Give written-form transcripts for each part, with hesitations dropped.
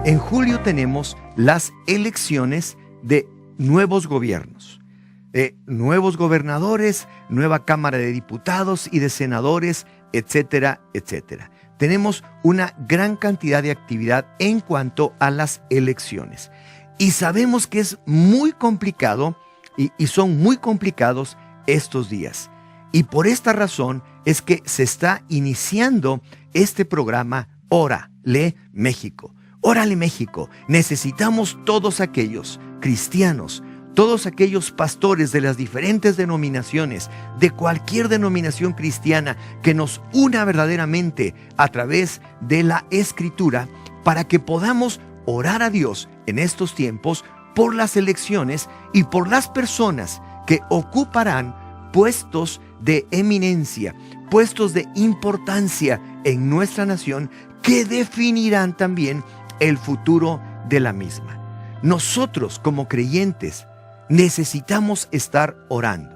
En julio tenemos las elecciones de nuevos gobiernos, nuevos gobernadores, nueva Cámara de Diputados y de senadores, etcétera, etcétera. Tenemos una gran cantidad de actividad en cuanto a las elecciones. Y sabemos que es muy complicado y son muy complicados estos días. Y por esta razón es que se está iniciando este programa Órale México. Órale México. Necesitamos todos aquellos cristianos, todos aquellos pastores de las diferentes denominaciones, de cualquier denominación cristiana, que nos una verdaderamente a través de la Escritura para que podamos orar a Dios en estos tiempos por las elecciones y por las personas que ocuparán puestos de eminencia, puestos de importancia en nuestra nación, que definirán también el futuro de la misma. Nosotros como creyentes necesitamos estar orando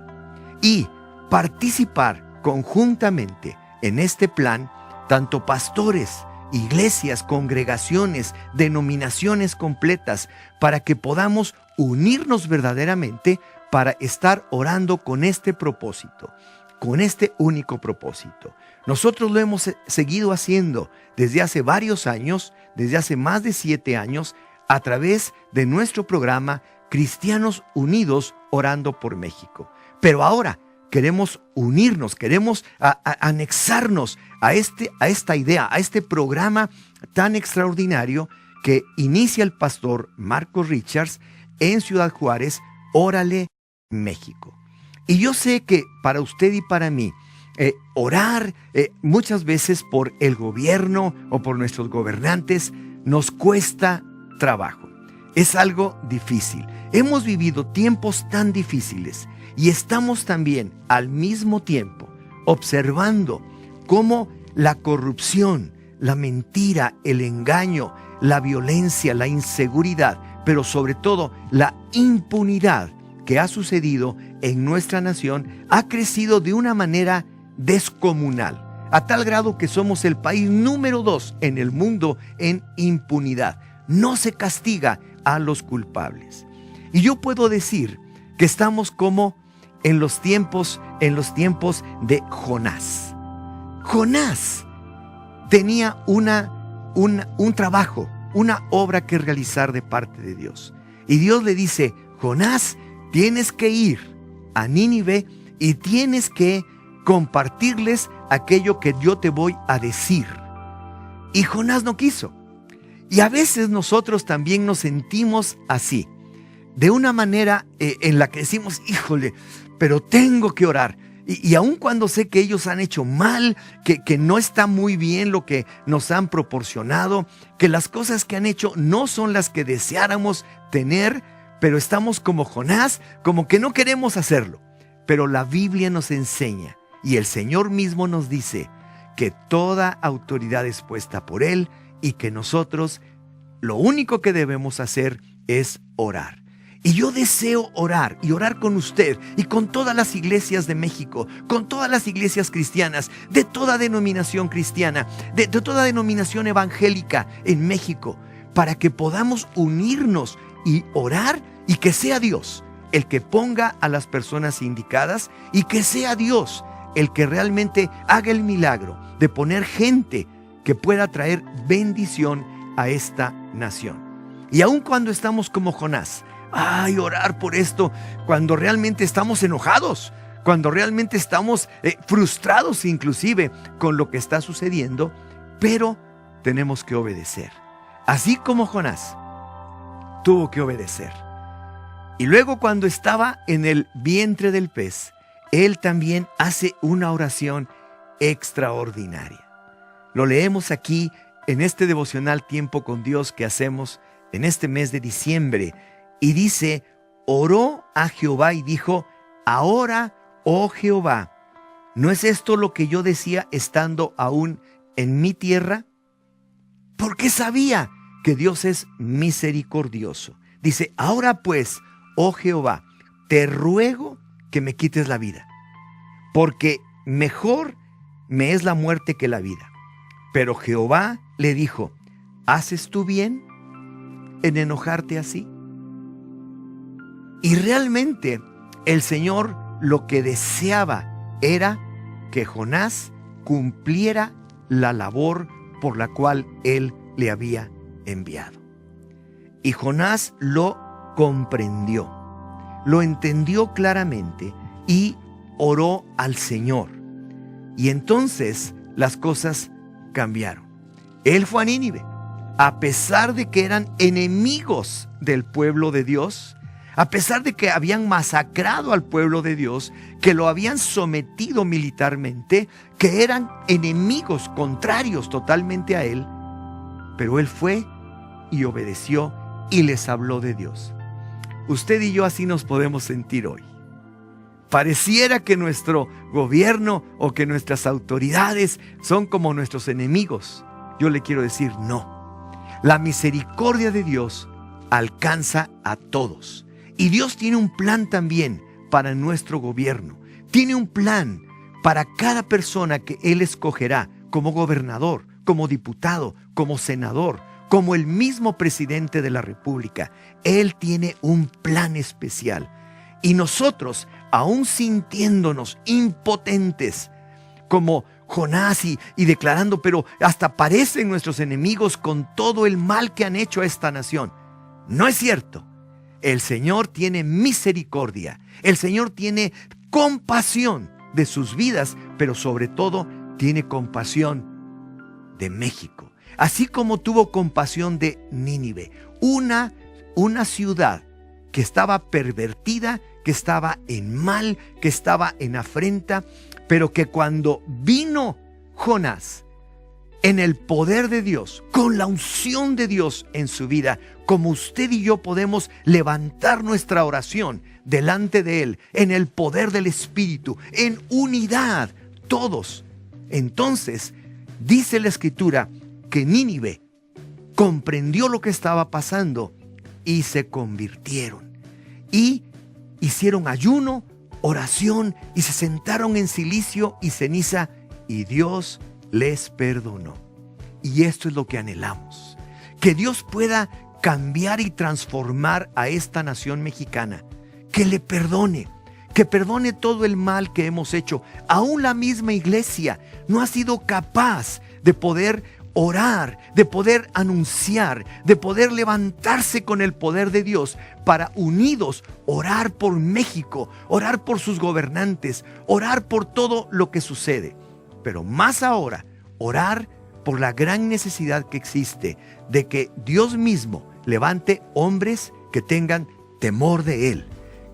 y participar conjuntamente en este plan, tanto pastores, iglesias, congregaciones, denominaciones completas, para que podamos unirnos verdaderamente para estar orando con este propósito, con este único propósito. Nosotros lo hemos seguido haciendo desde hace varios años, desde hace más de 7 años, a través de nuestro programa Cristianos Unidos Orando por México. Pero ahora queremos unirnos, queremos anexarnos a esta idea, a este programa tan extraordinario que inicia el pastor Marcos Richards en Ciudad Juárez, Órale México. Y yo sé que para usted y para mí, orar muchas veces por el gobierno o por nuestros gobernantes nos cuesta trabajo. Es algo difícil. Hemos vivido tiempos tan difíciles y estamos también al mismo tiempo observando cómo la corrupción, la mentira, el engaño, la violencia, la inseguridad, pero sobre todo la impunidad que ha sucedido en nuestra nación ha crecido de una manera descomunal, a tal grado que somos el país número 2 en el mundo en impunidad. No se castiga a los culpables. Y yo puedo decir que estamos como en los tiempos de Jonás. Jonás tenía un trabajo, una obra que realizar de parte de Dios. Y Dios le dice: Jonás, tienes que ir a Nínive y tienes que compartirles aquello que yo te voy a decir. Y Jonás no quiso. Y a veces nosotros también nos sentimos así, de una manera en la que decimos: híjole, pero tengo que orar. Y aun cuando sé que ellos han hecho mal, que no está muy bien lo que nos han proporcionado, que las cosas que han hecho no son las que deseáramos tener, pero estamos como Jonás, como que no queremos hacerlo. Pero la Biblia nos enseña, y el Señor mismo nos dice, que toda autoridad es puesta por Él y que nosotros lo único que debemos hacer es orar. Y yo deseo orar y orar con usted y con todas las iglesias de México, con todas las iglesias cristianas, de toda denominación cristiana, de toda denominación evangélica en México, para que podamos unirnos y orar, y que sea Dios el que ponga a las personas indicadas, y que sea Dios el que realmente haga el milagro de poner gente que pueda traer bendición a esta nación. Y aun cuando estamos como Jonás, orar por esto, cuando realmente estamos enojados, cuando realmente estamos frustrados inclusive con lo que está sucediendo, pero tenemos que obedecer. Así como Jonás tuvo que obedecer. Y luego, cuando estaba en el vientre del pez, él también hace una oración extraordinaria. Lo leemos aquí en este devocional Tiempo con Dios que hacemos en este mes de diciembre. Y dice: oró a Jehová y dijo: ahora, oh Jehová, ¿no es esto lo que yo decía estando aún en mi tierra? Porque sabía que Dios es misericordioso. Dice: ahora pues, oh Jehová, te ruego que me quites la vida, porque mejor me es la muerte que la vida. Pero Jehová le dijo: ¿haces tú bien? en enojarte así? Y realmente el Señor lo que deseaba era que Jonás cumpliera la labor por la cual Él le había enviado. Y Jonás lo comprendió, lo entendió claramente y oró al Señor. Y entonces las cosas cambiaron. Él fue a Nínive, a pesar de que eran enemigos del pueblo de Dios, a pesar de que habían masacrado al pueblo de Dios, que lo habían sometido militarmente, que eran enemigos contrarios totalmente a él, pero él fue y obedeció y les habló de Dios. Usted y yo así nos podemos sentir hoy. Pareciera que nuestro gobierno o que nuestras autoridades son como nuestros enemigos. Yo le quiero decir no. La misericordia de Dios alcanza a todos. Y Dios tiene un plan también para nuestro gobierno. Tiene un plan para cada persona que Él escogerá como gobernador, como diputado, como senador, como el mismo presidente de la República. Él tiene un plan especial. Y nosotros, aún sintiéndonos impotentes, como Jonás y declarando, pero hasta parecen nuestros enemigos con todo el mal que han hecho a esta nación. No es cierto. El Señor tiene misericordia. El Señor tiene compasión de sus vidas, pero sobre todo tiene compasión de México. Así como tuvo compasión de Nínive, una ciudad que estaba pervertida, que estaba en mal, que estaba en afrenta, pero que cuando vino Jonás, en el poder de Dios, con la unción de Dios en su vida, como usted y yo podemos levantar nuestra oración delante de Él, en el poder del Espíritu, en unidad, todos. Entonces, dice la Escritura que Nínive comprendió lo que estaba pasando y se convirtieron. Y hicieron ayuno, oración y se sentaron en cilicio y ceniza y Dios les perdonó. Y esto es lo que anhelamos, que Dios pueda cambiar y transformar a esta nación mexicana, que le perdone, que perdone todo el mal que hemos hecho. Aún la misma iglesia no ha sido capaz de poder orar, de poder anunciar, de poder levantarse con el poder de Dios para unidos orar por México, orar por sus gobernantes, orar por todo lo que sucede. Pero más ahora, orar por la gran necesidad que existe de que Dios mismo levante hombres que tengan temor de Él,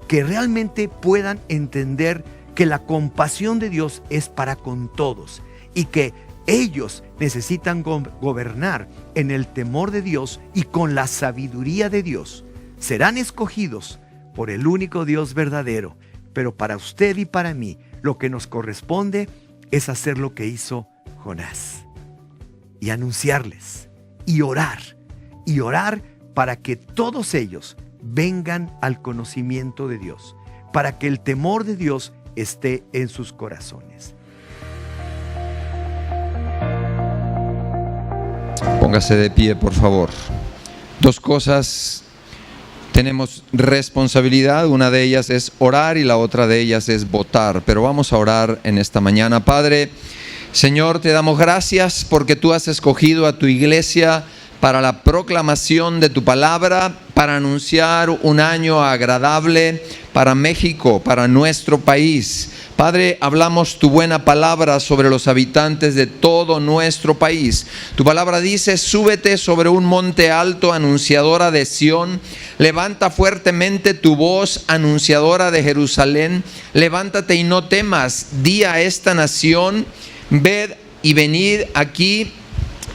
que realmente puedan entender que la compasión de Dios es para con todos y que ellos necesitan gobernar en el temor de Dios y con la sabiduría de Dios. Serán escogidos por el único Dios verdadero, pero para usted y para mí lo que nos corresponde es hacer lo que hizo Jonás y anunciarles y orar para que todos ellos vengan al conocimiento de Dios, para que el temor de Dios esté en sus corazones. Póngase de pie, por favor. Dos cosas tenemos responsabilidad, una de ellas es orar y la otra de ellas es votar, pero vamos a orar en esta mañana. Padre, Señor, te damos gracias porque tú has escogido a tu iglesia para la proclamación de tu palabra, para anunciar un año agradable para México, para nuestro país. Padre, hablamos tu buena palabra sobre los habitantes de todo nuestro país. Tu palabra dice: súbete sobre un monte alto, anunciadora de Sión. Levanta fuertemente tu voz, anunciadora de Jerusalén. Levántate y no temas. Di a esta nación: ved y venid aquí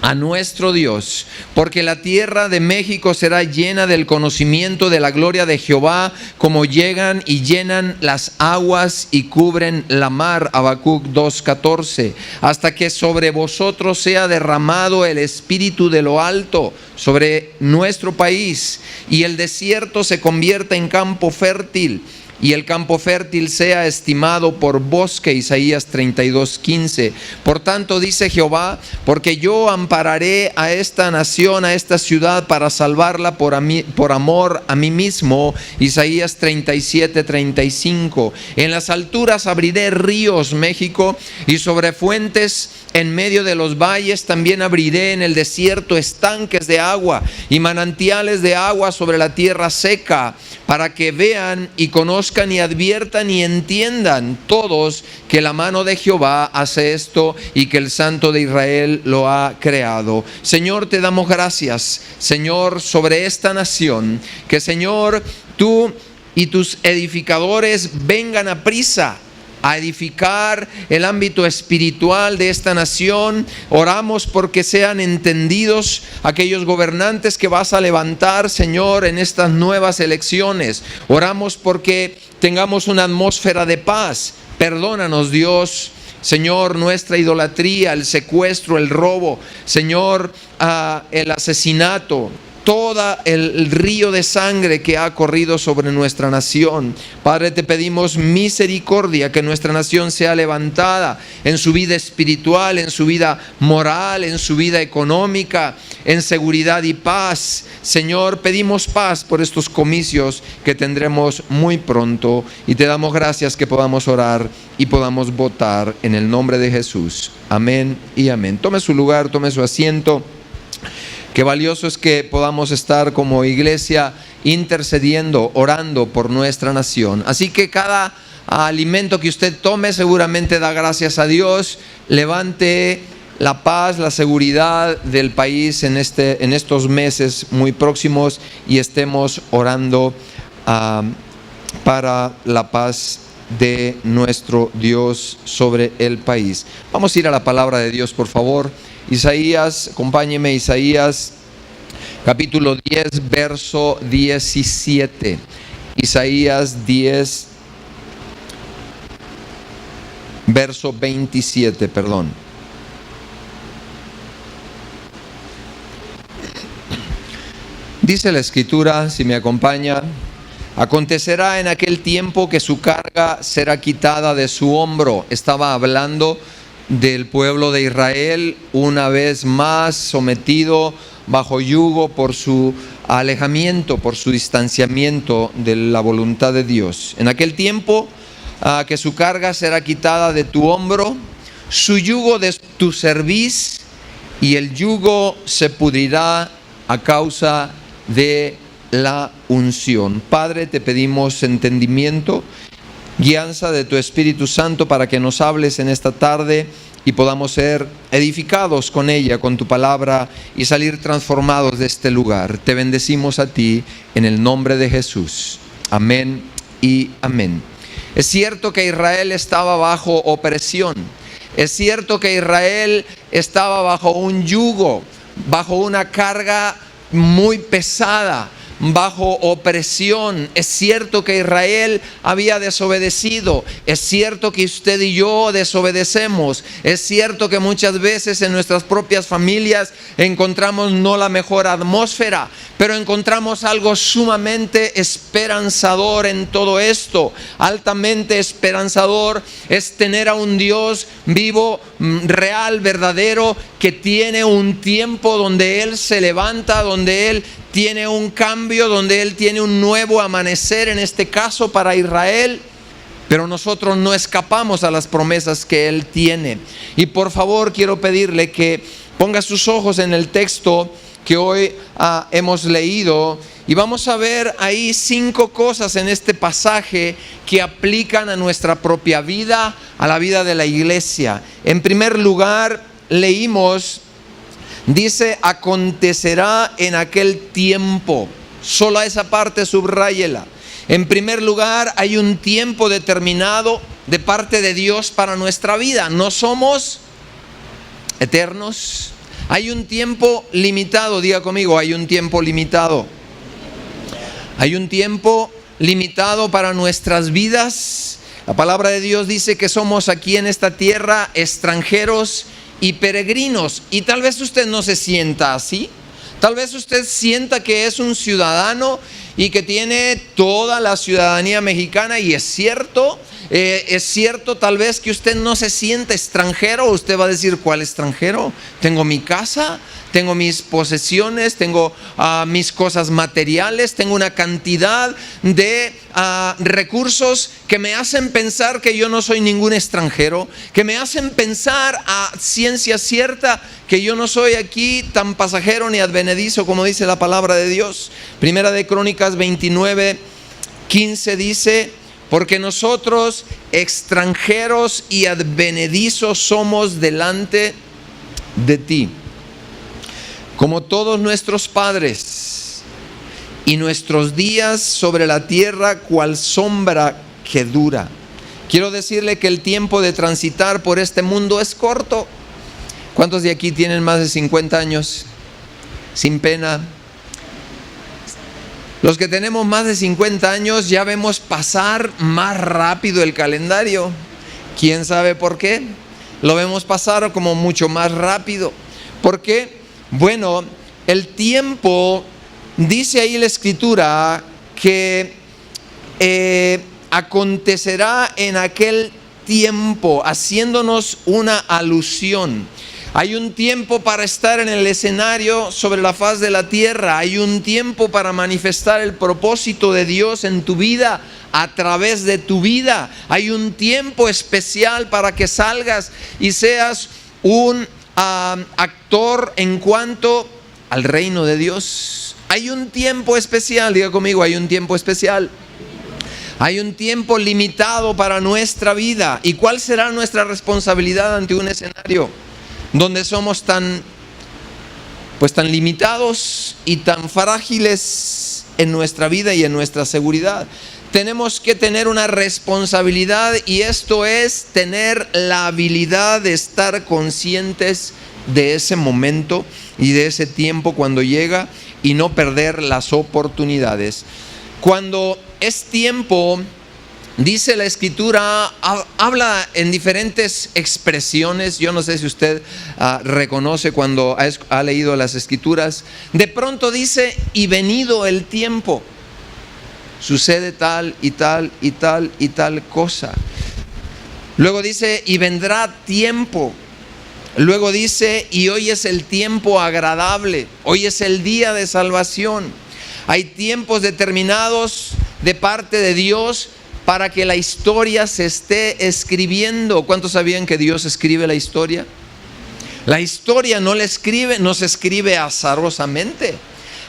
a nuestro Dios, porque la tierra de México será llena del conocimiento de la gloria de Jehová, como llegan y llenan las aguas y cubren la mar. Habacuc 2:14. Hasta que sobre vosotros sea derramado el espíritu de lo alto sobre nuestro país, y el desierto se convierta en campo fértil, y el campo fértil sea estimado por bosque. Isaías 32:15. Por tanto, dice Jehová, porque yo ampararé a esta nación, a esta ciudad, para salvarla por amor a mí mismo. Isaías 37:35. En las alturas abriré ríos, México, y sobre fuentes en medio de los valles también abriré en el desierto estanques de agua y manantiales de agua sobre la tierra seca, para que vean y conozcan y adviertan y entiendan todos que la mano de Jehová hace esto y que el Santo de Israel lo ha creado. Señor, te damos gracias, Señor, sobre esta nación, que Señor, tú y tus edificadores vengan a prisa a edificar el ámbito espiritual de esta nación. Oramos porque sean entendidos aquellos gobernantes que vas a levantar, Señor, en estas nuevas elecciones. Oramos porque tengamos una atmósfera de paz. Perdónanos, Dios, Señor, nuestra idolatría, el secuestro, el robo, Señor, el asesinato, todo el río de sangre que ha corrido sobre nuestra nación. Padre, te pedimos misericordia, que nuestra nación sea levantada en su vida espiritual, en su vida moral, en su vida económica, en seguridad y paz. Señor, pedimos paz por estos comicios que tendremos muy pronto, y te damos gracias que podamos orar y podamos votar en el nombre de Jesús. Amén y amén. Tome su lugar, tome su asiento. Qué valioso es que podamos estar como iglesia intercediendo, orando por nuestra nación. Así que cada alimento que usted tome seguramente da gracias a Dios. Levante la paz, la seguridad del país en estos meses muy próximos, y estemos orando para la paz de nuestro Dios sobre el país. Vamos a ir a la palabra de Dios, por favor. Isaías, acompáñeme, Isaías capítulo 10, verso 17. Isaías 10, verso 27, perdón. Dice la Escritura, si me acompaña: acontecerá en aquel tiempo que su carga será quitada de su hombro. Estaba hablando del pueblo de Israel, una vez más sometido bajo yugo por su alejamiento, por su distanciamiento de la voluntad de Dios. En aquel tiempo que su carga será quitada de tu hombro, su yugo de tu cerviz, y el yugo se pudrirá a causa de la unción. Padre, te pedimos entendimiento, guianza de tu Espíritu Santo, para que nos hables en esta tarde y podamos ser edificados con ella, con tu palabra, y salir transformados de este lugar. Te bendecimos a ti en el nombre de Jesús. Amén y amén. Es cierto que Israel estaba bajo opresión. Es cierto que Israel estaba bajo un yugo, bajo una carga muy pesada, bajo opresión. Es cierto que Israel había desobedecido. Es cierto que usted y yo desobedecemos. Es cierto que muchas veces en nuestras propias familias encontramos no la mejor atmósfera, pero encontramos algo sumamente esperanzador en todo esto. Altamente esperanzador es tener a un Dios vivo, real, verdadero, que tiene un tiempo donde Él se levanta, donde Él tiene un cambio, donde Él tiene un nuevo amanecer, en este caso para Israel. Pero nosotros no escapamos a las promesas que Él tiene. Y por favor quiero pedirle que ponga sus ojos en el texto que hoy hemos leído, y vamos a ver ahí 5 cosas en este pasaje que aplican a nuestra propia vida, a la vida de la iglesia. En primer lugar, leímos, dice: acontecerá en aquel tiempo. Solo a esa parte subráyela. En primer lugar, hay un tiempo determinado de parte de Dios para nuestra vida. No somos eternos. Hay un tiempo limitado. Diga conmigo, hay un tiempo limitado. Hay un tiempo limitado para nuestras vidas. La palabra de Dios dice que somos aquí en esta tierra extranjeros y peregrinos. Y tal vez usted no se sienta así. Tal vez usted sienta que es un ciudadano y que tiene toda la ciudadanía mexicana, y es cierto tal vez que usted no se siente extranjero. Usted va a decir, ¿cuál extranjero? Tengo mi casa, tengo mis posesiones, tengo mis cosas materiales, tengo una cantidad de recursos que me hacen pensar que yo no soy ningún extranjero, que me hacen pensar a ciencia cierta que yo no soy aquí tan pasajero ni advenedizo como dice la palabra de Dios. Primera de Crónicas 29:15 dice: porque nosotros extranjeros y advenedizos somos delante de ti, como todos nuestros padres, y nuestros días sobre la tierra cual sombra que dura. Quiero decirle que el tiempo de transitar por este mundo es corto. ¿Cuántos de aquí tienen más de 50 años? Sin pena. Los que tenemos más de 50 años ya vemos pasar más rápido el calendario. ¿Quién sabe por qué? Lo vemos pasar como mucho más rápido. ¿Por qué? Bueno, el tiempo, dice ahí la Escritura, que acontecerá en aquel tiempo, haciéndonos una alusión. Hay un tiempo para estar en el escenario sobre la faz de la tierra. Hay un tiempo para manifestar el propósito de Dios en tu vida, a través de tu vida. Hay un tiempo especial para que salgas y seas un actor en cuanto al reino de Dios. Hay un tiempo especial, diga conmigo, hay un tiempo especial. Hay un tiempo limitado para nuestra vida. ¿Y cuál será nuestra responsabilidad ante un escenario donde somos tan limitados y tan frágiles en nuestra vida y en nuestra seguridad? Tenemos que tener una responsabilidad, y esto es tener la habilidad de estar conscientes de ese momento y de ese tiempo cuando llega, y no perder las oportunidades. Cuando es tiempo, dice la Escritura, habla en diferentes expresiones. Yo no sé si usted reconoce cuando ha leído las Escrituras. De pronto dice, y venido el tiempo, sucede tal y tal y tal y tal cosa. Luego dice, y vendrá tiempo. Luego dice, y hoy es el tiempo agradable, hoy es el día de salvación. Hay tiempos determinados de parte de Dios para que la historia se esté escribiendo. ¿Cuántos sabían que Dios escribe la historia? La historia no se escribe azarosamente.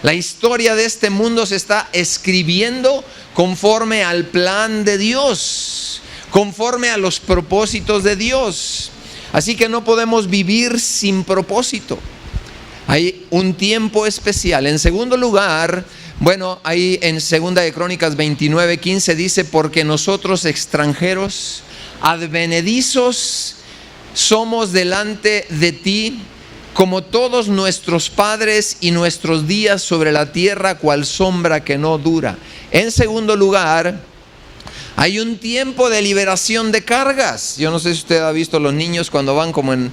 La historia de este mundo se está escribiendo conforme al plan de Dios, conforme a los propósitos de Dios. Así que no podemos vivir sin propósito. Hay un tiempo especial. En segundo lugar, bueno, ahí en 2 de Crónicas 29:15 dice, porque nosotros extranjeros, advenedizos, somos delante de ti, como todos nuestros padres, y nuestros días sobre la tierra cual sombra que no dura. En segundo lugar, hay un tiempo de liberación de cargas. Yo no sé si usted ha visto los niños cuando van como en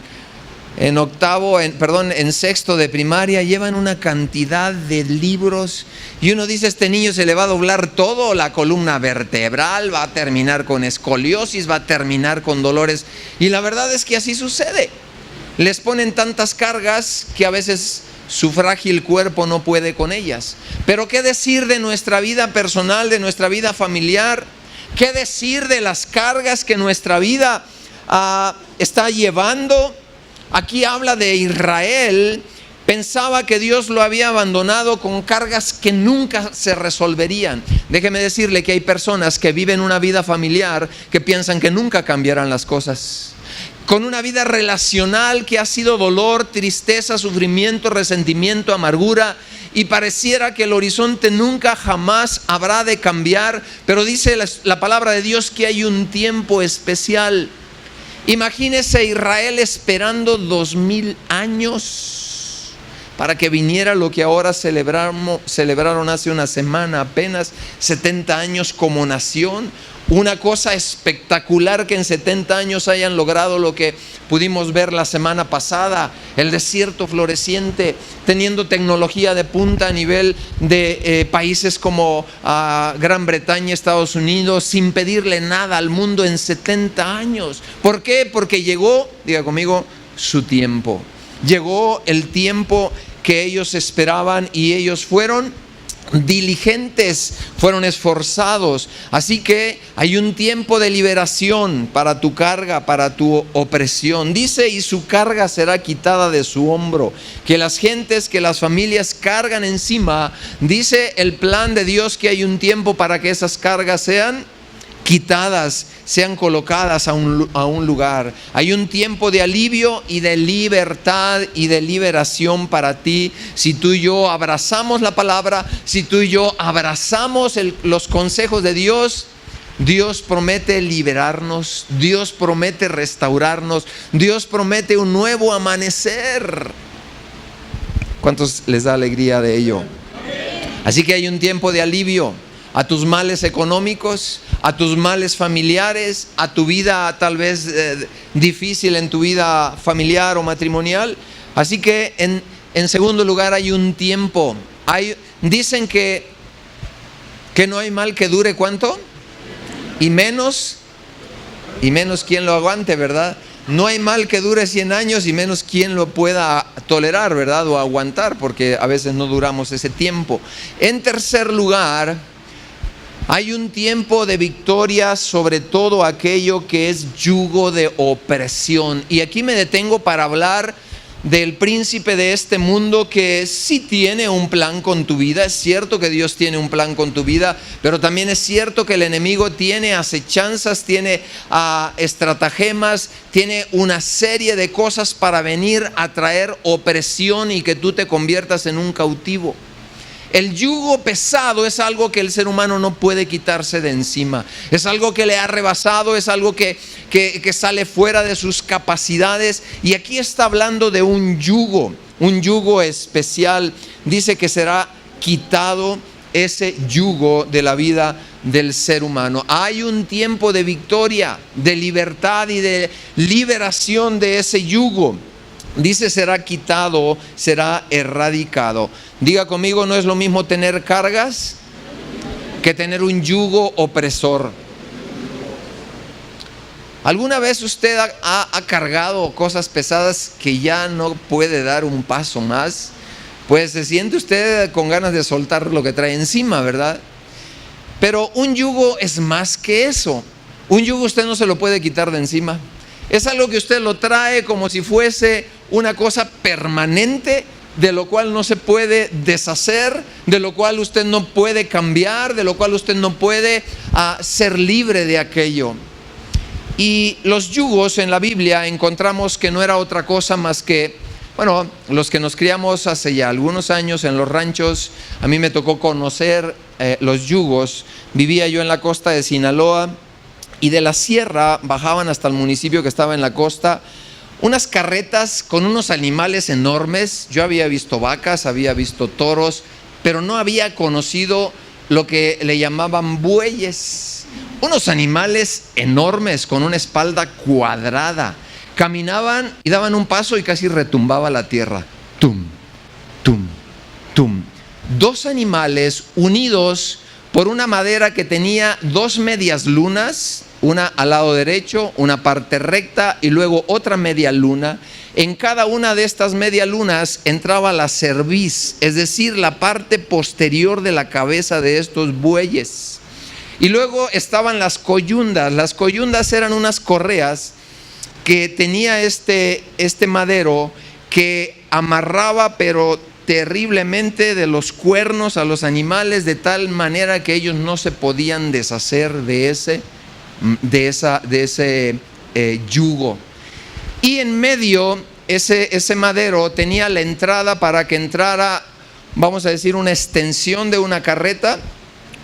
sexto de primaria, llevan una cantidad de libros, y uno dice, este niño se le va a doblar todo, la columna vertebral, va a terminar con escoliosis, va a terminar con dolores, y la verdad es que así sucede. Les ponen tantas cargas que a veces su frágil cuerpo no puede con ellas. Pero ¿qué decir de nuestra vida personal, de nuestra vida familiar? ¿Qué decir de las cargas que nuestra vida está llevando? Aquí habla de Israel. Pensaba que Dios lo había abandonado con cargas que nunca se resolverían. Déjeme decirle que hay personas que viven una vida familiar que piensan que nunca cambiarán las cosas. Con una vida relacional que ha sido dolor, tristeza, sufrimiento, resentimiento, amargura, y pareciera que el horizonte nunca jamás habrá de cambiar. Pero dice la palabra de Dios que hay un tiempo especial. Imagínese Israel esperando 2000 años para que viniera lo que ahora celebraron hace una semana, apenas 70 años como nación. una cosa espectacular que en 70 años hayan logrado lo que pudimos ver la semana pasada, el desierto floreciente, teniendo tecnología de punta a nivel de países como Gran Bretaña, Estados Unidos, sin pedirle nada al mundo en 70 años. ¿Por qué? Porque llegó, diga conmigo, su tiempo. Llegó el tiempo que ellos esperaban y ellos fueron diligentes, fueron esforzados. Así que hay un tiempo de liberación para tu carga, para tu opresión. Dice, y su carga será quitada de su hombro. Que las gentes, que las familias cargan encima. Dice el plan de Dios que hay un tiempo para que esas cargas sean quitadas, sean colocadas a un lugar. Hay un tiempo de alivio y de libertad y de liberación para ti. Si tú y yo abrazamos la palabra, si tú y yo abrazamos los consejos de Dios, Dios promete liberarnos, Dios promete restaurarnos, Dios promete un nuevo amanecer. ¿Cuántos les da alegría de ello? Así que hay un tiempo de alivio a tus males económicos, a tus males familiares, a tu vida tal vez difícil en tu vida familiar o matrimonial. Así que en segundo lugar hay un tiempo. Dicen que no hay mal que dure ¿cuánto? Y menos quien lo aguante, ¿verdad? No hay mal que dure 100 años y menos quien lo pueda tolerar, ¿verdad? O aguantar, porque a veces no duramos ese tiempo. En tercer lugar, hay un tiempo de victoria sobre todo aquello que es yugo de opresión. Y aquí me detengo para hablar del príncipe de este mundo que sí tiene un plan con tu vida. Es cierto que Dios tiene un plan con tu vida, pero también es cierto que el enemigo tiene acechanzas, tiene estratagemas, tiene una serie de cosas para venir a traer opresión y que tú te conviertas en un cautivo. El yugo pesado es algo que el ser humano no puede quitarse de encima. Es algo que le ha rebasado, es algo que sale fuera de sus capacidades. Y aquí está hablando de un yugo especial. Dice que será quitado ese yugo de la vida del ser humano. Hay un tiempo de victoria, de libertad y de liberación de ese yugo. Dice será quitado, será erradicado. Diga conmigo, no es lo mismo tener cargas que tener un yugo opresor. ¿Alguna vez usted ha cargado cosas pesadas que ya no puede dar un paso más? Pues se siente usted con ganas de soltar lo que trae encima, ¿verdad? Pero un yugo es más que eso. Un yugo usted no se lo puede quitar de encima. Es algo que usted lo trae como si fuese una cosa permanente, de lo cual no se puede deshacer, de lo cual usted no puede cambiar, de lo cual usted no puede ser libre de aquello. Y los yugos en la Biblia encontramos que no era otra cosa más que, bueno, los que nos criamos hace ya algunos años en los ranchos, a mí me tocó conocer los yugos. Vivía yo en la costa de Sinaloa y de la sierra bajaban hasta el municipio que estaba en la costa unas carretas con unos animales enormes. Yo había visto vacas, había visto toros, pero no había conocido lo que le llamaban bueyes. Unos animales enormes con una espalda cuadrada. Caminaban y daban un paso y casi retumbaba la tierra. Tum, tum, tum. Dos animales unidos por una madera que tenía dos medias lunas, una al lado derecho, una parte recta y luego otra media luna. En cada una de estas media lunas entraba la cerviz, es decir, la parte posterior de la cabeza de estos bueyes. Y luego estaban las coyundas. Las coyundas eran unas correas que tenía este madero que amarraba pero terriblemente de los cuernos a los animales, de tal manera que ellos no se podían deshacer de ese yugo. Y en medio ese madero tenía la entrada para que entrara, vamos a decir, una extensión de una carreta.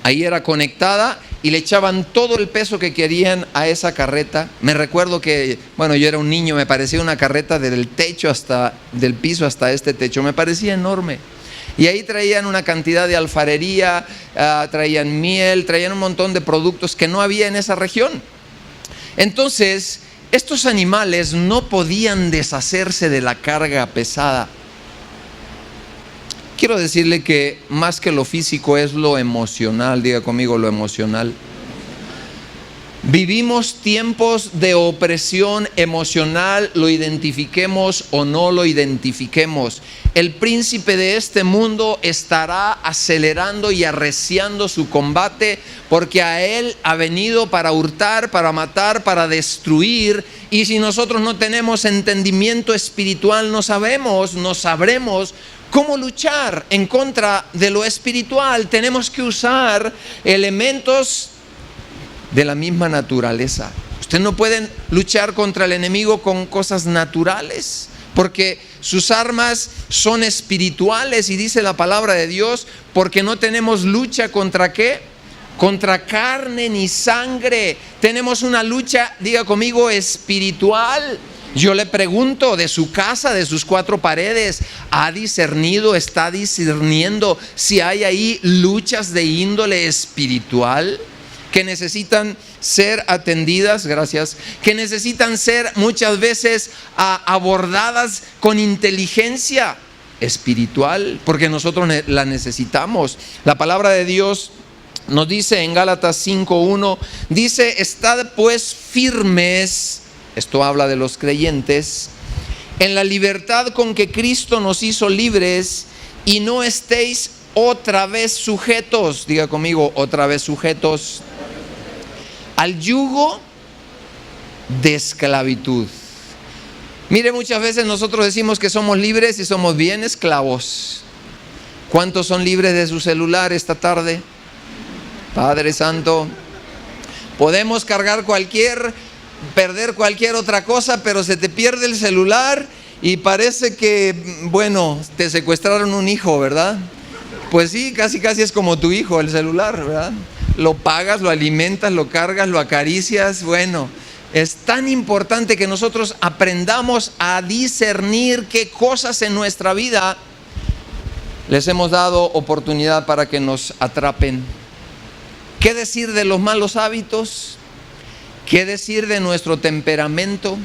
Ahí era conectada y le echaban todo el peso que querían a esa carreta. Me recuerdo que, bueno, yo era un niño, me parecía una carreta del piso hasta este techo, me parecía enorme. Y ahí traían una cantidad de alfarería, traían miel, traían un montón de productos que no había en esa región. Entonces, estos animales no podían deshacerse de la carga pesada. Quiero decirle que más que lo físico es lo emocional. Diga conmigo, lo emocional. Vivimos tiempos de opresión emocional, lo identifiquemos o no lo identifiquemos. El príncipe de este mundo estará acelerando y arreciando su combate, porque a él ha venido para hurtar, para matar, para destruir. Y si nosotros no tenemos entendimiento espiritual, no sabremos cómo luchar en contra de lo espiritual. Tenemos que usar elementos de la misma naturaleza. Usted no puede luchar contra el enemigo con cosas naturales, porque sus armas son espirituales, y dice la palabra de Dios, porque no tenemos lucha contra ¿qué? Contra carne ni sangre. Tenemos una lucha, diga conmigo, espiritual. Yo le pregunto, de su casa, de sus cuatro paredes, ¿ha discernido, está discerniendo si hay ahí luchas de índole espiritual que necesitan ser atendidas? Gracias. Que necesitan ser muchas veces abordadas con inteligencia espiritual, porque nosotros la necesitamos. La palabra de Dios nos dice en Gálatas 5:1, dice: estad pues firmes, esto habla de los creyentes, en la libertad con que Cristo nos hizo libres, y no estéis otra vez sujetos, diga conmigo, otra vez sujetos al yugo de esclavitud. Mire, muchas veces nosotros decimos que somos libres y somos bien esclavos. ¿Cuántos son libres de su celular esta tarde? Padre Santo, podemos perder cualquier otra cosa, pero se te pierde el celular y parece que, bueno, te secuestraron un hijo, ¿verdad? Pues sí, casi es como tu hijo el celular, ¿verdad? Lo pagas, lo alimentas, lo cargas, lo acaricias. Bueno, es tan importante que nosotros aprendamos a discernir qué cosas en nuestra vida les hemos dado oportunidad para que nos atrapen. ¿Qué decir de los malos hábitos? ¿Qué decir de nuestro temperamento?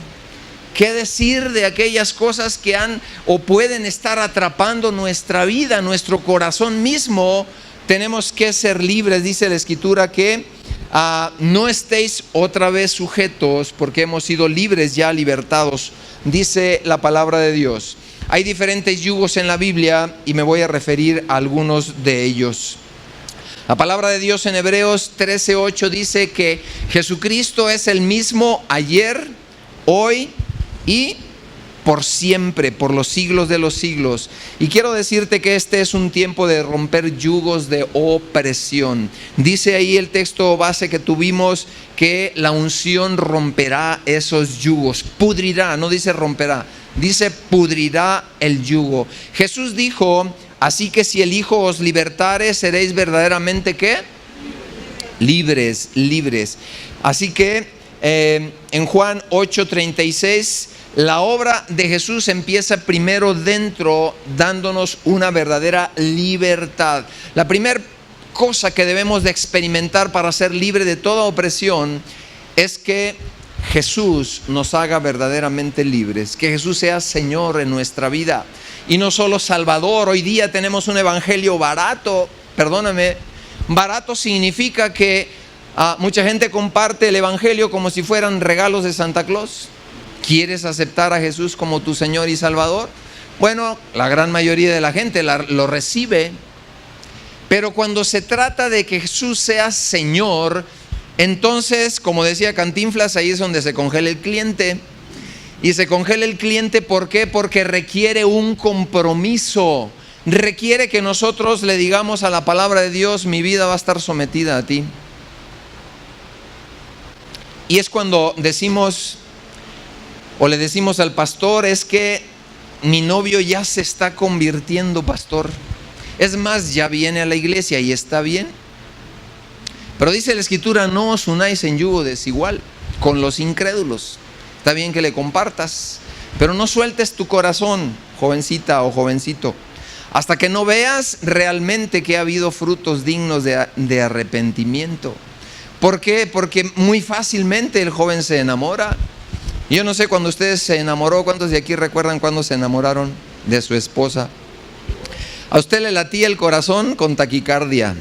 ¿Qué decir de aquellas cosas que han o pueden estar atrapando nuestra vida, nuestro corazón mismo? Tenemos que ser libres. Dice la Escritura que no estéis otra vez sujetos, porque hemos sido libres ya, libertados, dice la palabra de Dios. Hay diferentes yugos en la Biblia y me voy a referir a algunos de ellos. La palabra de Dios en Hebreos 13:8 dice que Jesucristo es el mismo ayer, hoy y por siempre, por los siglos de los siglos. Y quiero decirte que este es un tiempo de romper yugos de opresión. Dice ahí el texto base que tuvimos que la unción romperá esos yugos, pudrirá, no dice romperá, dice pudrirá el yugo. Jesús dijo: así que si el Hijo os libertare, seréis verdaderamente ¿qué? Libres. Así que en Juan 8:36, la obra de Jesús empieza primero dentro, dándonos una verdadera libertad. La primera cosa que debemos de experimentar para ser libre de toda opresión es que Jesús nos haga verdaderamente libres, que Jesús sea Señor en nuestra vida y no solo Salvador. Hoy día tenemos un evangelio barato. Perdóname, barato significa que mucha gente comparte el evangelio como si fueran regalos de Santa Claus. ¿Quieres aceptar a Jesús como tu Señor y Salvador? Bueno, la gran mayoría de la gente lo recibe, pero cuando se trata de que Jesús sea Señor, entonces, como decía Cantinflas, ahí es donde se congela el cliente. Y se congela el cliente, ¿por qué? Porque requiere un compromiso. Requiere que nosotros le digamos a la palabra de Dios: mi vida va a estar sometida a ti. Y es cuando decimos, o le decimos al pastor: es que mi novio ya se está convirtiendo, pastor. Es más, ya viene a la iglesia y está bien. Pero dice la Escritura: no os unáis en yugo desigual con los incrédulos. Está bien que le compartas, pero no sueltes tu corazón, jovencita o jovencito. hasta que no veas realmente que ha habido frutos dignos de arrepentimiento. ¿Por qué? Porque muy fácilmente el joven se enamora. Yo no sé cuando ustedes se enamoró, ¿cuántos de aquí recuerdan cuando se enamoraron de su esposa? A usted le latía el corazón con taquicardia,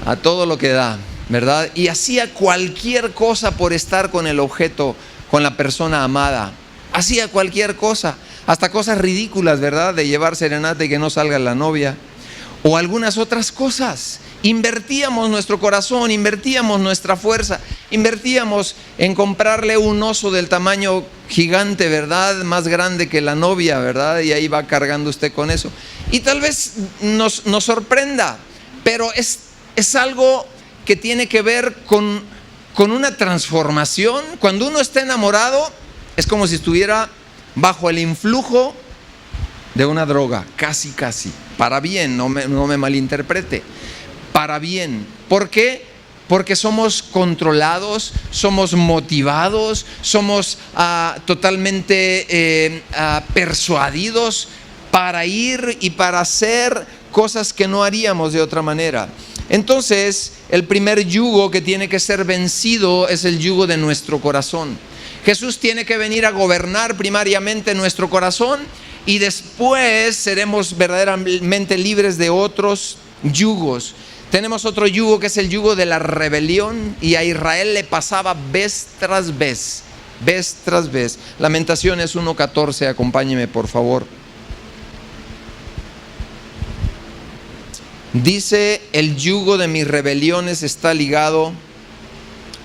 a todo lo que da, ¿verdad? Y hacía cualquier cosa por estar con el objeto, con la persona amada. Hacía cualquier cosa, hasta cosas ridículas, ¿verdad? De llevar serenata y que no salga la novia, o algunas otras cosas. Invertíamos nuestro corazón, invertíamos nuestra fuerza, invertíamos en comprarle un oso del tamaño gigante, ¿verdad? Más grande que la novia, ¿verdad? Y ahí va cargando usted con eso. Y tal vez nos sorprenda, pero es algo que tiene que ver con una transformación. Cuando uno está enamorado, es como si estuviera bajo el influjo de una droga, casi, para bien, no me malinterprete, para bien. ¿Por qué? Porque somos controlados, somos motivados, somos totalmente persuadidos para ir y para hacer cosas que no haríamos de otra manera. Entonces, el primer yugo que tiene que ser vencido es el yugo de nuestro corazón. Jesús tiene que venir a gobernar primariamente nuestro corazón y después seremos verdaderamente libres de otros yugos. Tenemos otro yugo que es el yugo de la rebelión, y a Israel le pasaba vez tras vez. Lamentaciones 1:14, acompáñeme por favor. Dice: el yugo de mis rebeliones está ligado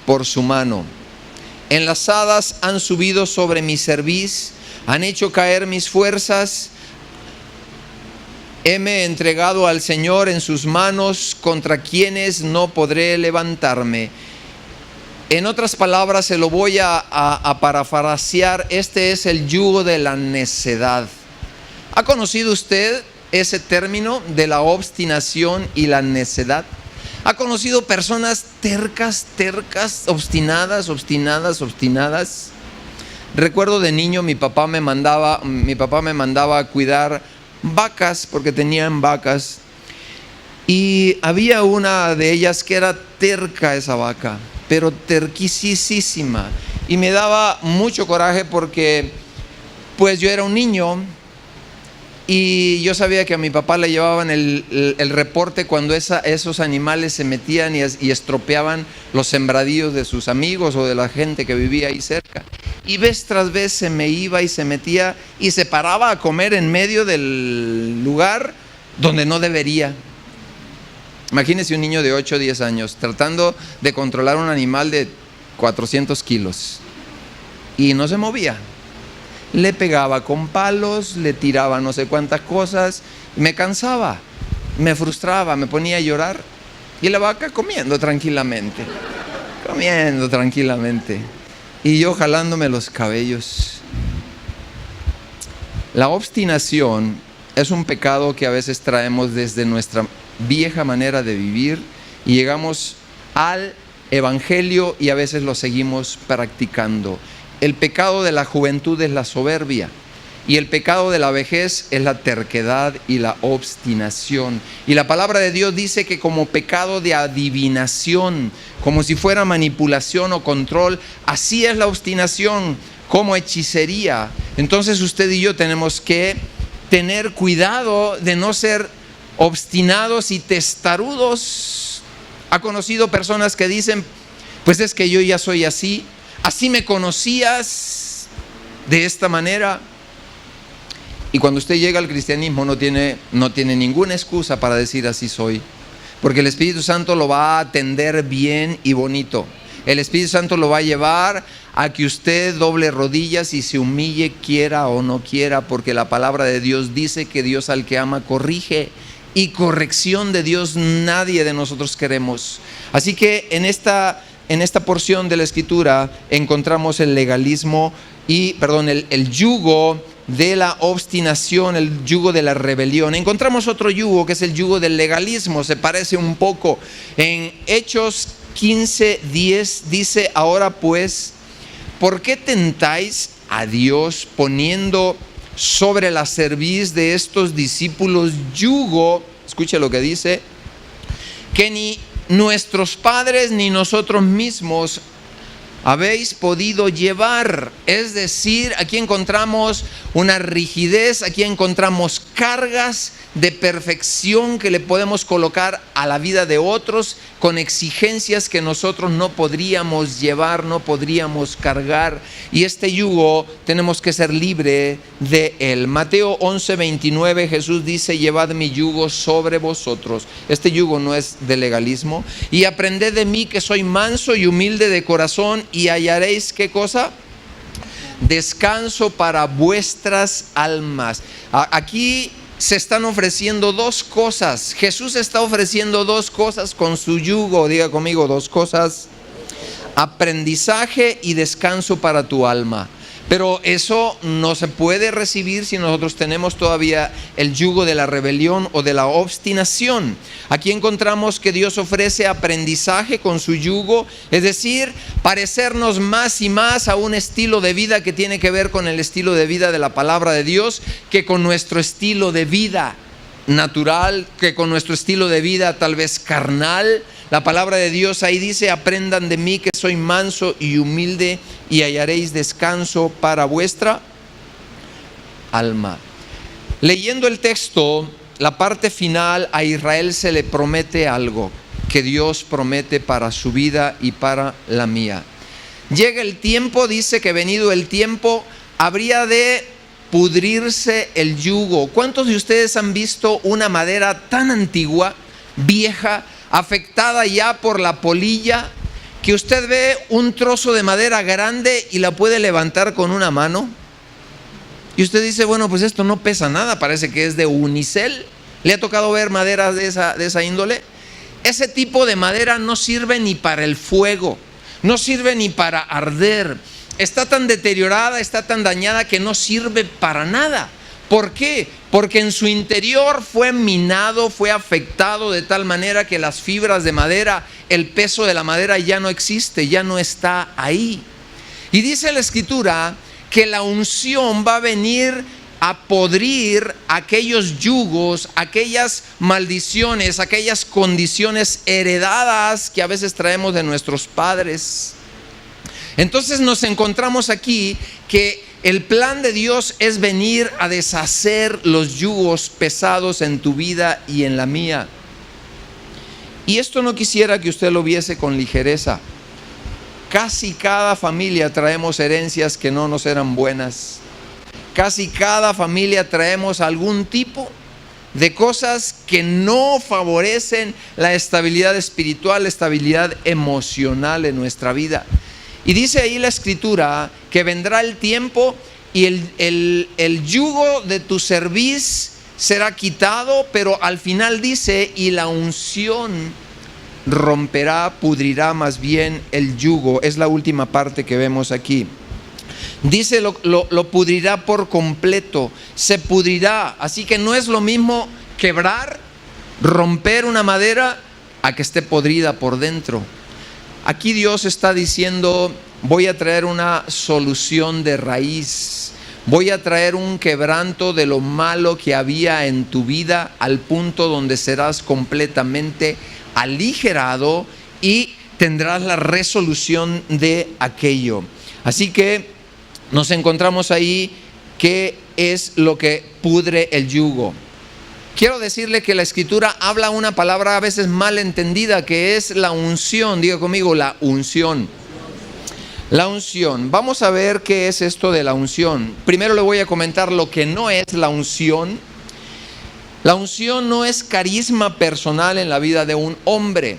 por su mano. Enlazadas han subido sobre mi cerviz, han hecho caer mis fuerzas. Heme entregado al Señor en sus manos, contra quienes no podré levantarme. En otras palabras, se lo voy a parafrasear. Este es el yugo de la necedad. ¿Ha conocido usted ese término de la obstinación y la necedad? ¿Ha conocido personas tercas, obstinadas? Recuerdo de niño mi papá me mandaba a cuidar vacas, porque tenían vacas, y había una de ellas que era terca, esa vaca, pero terquisísima, y me daba mucho coraje porque pues yo era un niño y yo sabía que a mi papá le llevaban el reporte cuando esos animales se metían y estropeaban los sembradíos de sus amigos o de la gente que vivía ahí cerca. Y vez tras vez se me iba y se metía y se paraba a comer en medio del lugar donde no debería. Imagínese un niño de 8 o 10 años tratando de controlar un animal de 400 kilos y no se movía. Le pegaba con palos, le tiraba no sé cuántas cosas, me cansaba, me frustraba, me ponía a llorar, y la vaca comiendo tranquilamente, y yo jalándome los cabellos. La obstinación es un pecado que a veces traemos desde nuestra vieja manera de vivir y llegamos al evangelio y a veces lo seguimos practicando. El pecado de la juventud es la soberbia, y el pecado de la vejez es la terquedad y la obstinación. Y la palabra de Dios dice que como pecado de adivinación, como si fuera manipulación o control, así es la obstinación, como hechicería. Entonces usted y yo tenemos que tener cuidado de no ser obstinados y testarudos. ¿Ha conocido personas que dicen: pues es que yo ya soy así? Así me conocías, de esta manera. Y cuando usted llega al cristianismo no tiene ninguna excusa para decir así soy, porque el Espíritu Santo lo va a atender bien y bonito. El Espíritu Santo lo va a llevar a que usted doble rodillas y se humille, quiera o no quiera, porque la palabra de Dios dice que Dios al que ama corrige, y corrección de Dios nadie de nosotros queremos. Así que en esta porción de la Escritura encontramos el legalismo el yugo de la obstinación, el yugo de la rebelión. Encontramos otro yugo que es el yugo del legalismo, se parece un poco. En Hechos 15:10 dice: ahora pues, ¿por qué tentáis a Dios poniendo sobre la cerviz de estos discípulos yugo, escuche lo que dice, que ni nuestros padres ni nosotros mismos habéis podido llevar. Es decir, aquí encontramos una rigidez, aquí encontramos cargas de perfección que le podemos colocar a la vida de otros con exigencias que nosotros no podríamos llevar, no podríamos cargar. Y este yugo tenemos que ser libre de él. Mateo 11:29, Jesús dice: llevad mi yugo sobre vosotros. Este yugo no es de legalismo. Y aprended de mí, que soy manso y humilde de corazón, y hallaréis, ¿qué cosa? Descanso para vuestras almas. Aquí se están ofreciendo dos cosas. Jesús está ofreciendo dos cosas con su yugo. Diga conmigo, dos cosas: aprendizaje y descanso para tu alma. Pero eso no se puede recibir si nosotros tenemos todavía el yugo de la rebelión o de la obstinación. Aquí encontramos que Dios ofrece aprendizaje con su yugo, es decir, parecernos más y más a un estilo de vida que tiene que ver con el estilo de vida de la palabra de Dios, que con nuestro estilo de vida natural, que con nuestro estilo de vida tal vez carnal. La palabra de Dios ahí dice: aprendan de mí, que soy manso y humilde, y hallaréis descanso para vuestra alma. Leyendo el texto, la parte final, a Israel se le promete algo que Dios promete para su vida y para la mía. Llega el tiempo, dice que venido el tiempo, habría de pudrirse el yugo. ¿Cuántos de ustedes han visto una madera tan antigua, vieja, afectada ya por la polilla, que usted ve un trozo de madera grande y la puede levantar con una mano? Y usted dice: bueno, pues esto no pesa nada, parece que es de unicel. ¿Le ha tocado ver maderas de esa índole? Ese tipo de madera no sirve ni para el fuego, no sirve ni para arder. Está tan deteriorada, está tan dañada que no sirve para nada. ¿Por qué? Porque en su interior fue minado, fue afectado de tal manera que las fibras de madera, el peso de la madera ya no existe, ya no está ahí. Y dice la Escritura que la unción va a venir a podrir aquellos yugos, aquellas maldiciones, aquellas condiciones heredadas que a veces traemos de nuestros padres. Entonces nos encontramos aquí que el plan de Dios es venir a deshacer los yugos pesados en tu vida y en la mía. Y esto no quisiera que usted lo viese con ligereza. Casi cada familia traemos herencias que no nos eran buenas. Casi cada familia traemos algún tipo de cosas que no favorecen la estabilidad espiritual, la estabilidad emocional en nuestra vida. Y dice ahí la Escritura que vendrá el tiempo y el yugo de tu cerviz será quitado, pero al final dice: y la unción romperá, pudrirá más bien el yugo. Es la última parte que vemos aquí. Dice lo pudrirá por completo, se pudrirá. Así que no es lo mismo quebrar, romper una madera, a que esté podrida por dentro. Aquí Dios está diciendo: voy a traer una solución de raíz. Voy a traer un quebranto de lo malo que había en tu vida, al punto donde serás completamente aligerado y tendrás la resolución de aquello. Así que nos encontramos ahí. ¿Qué es lo que pudre el yugo? Quiero decirle que la Escritura habla una palabra a veces mal entendida, que es la unción. Diga conmigo, la unción. La unción. Vamos a ver qué es esto de la unción. Primero le voy a comentar lo que no es la unción. La unción no es carisma personal en la vida de un hombre.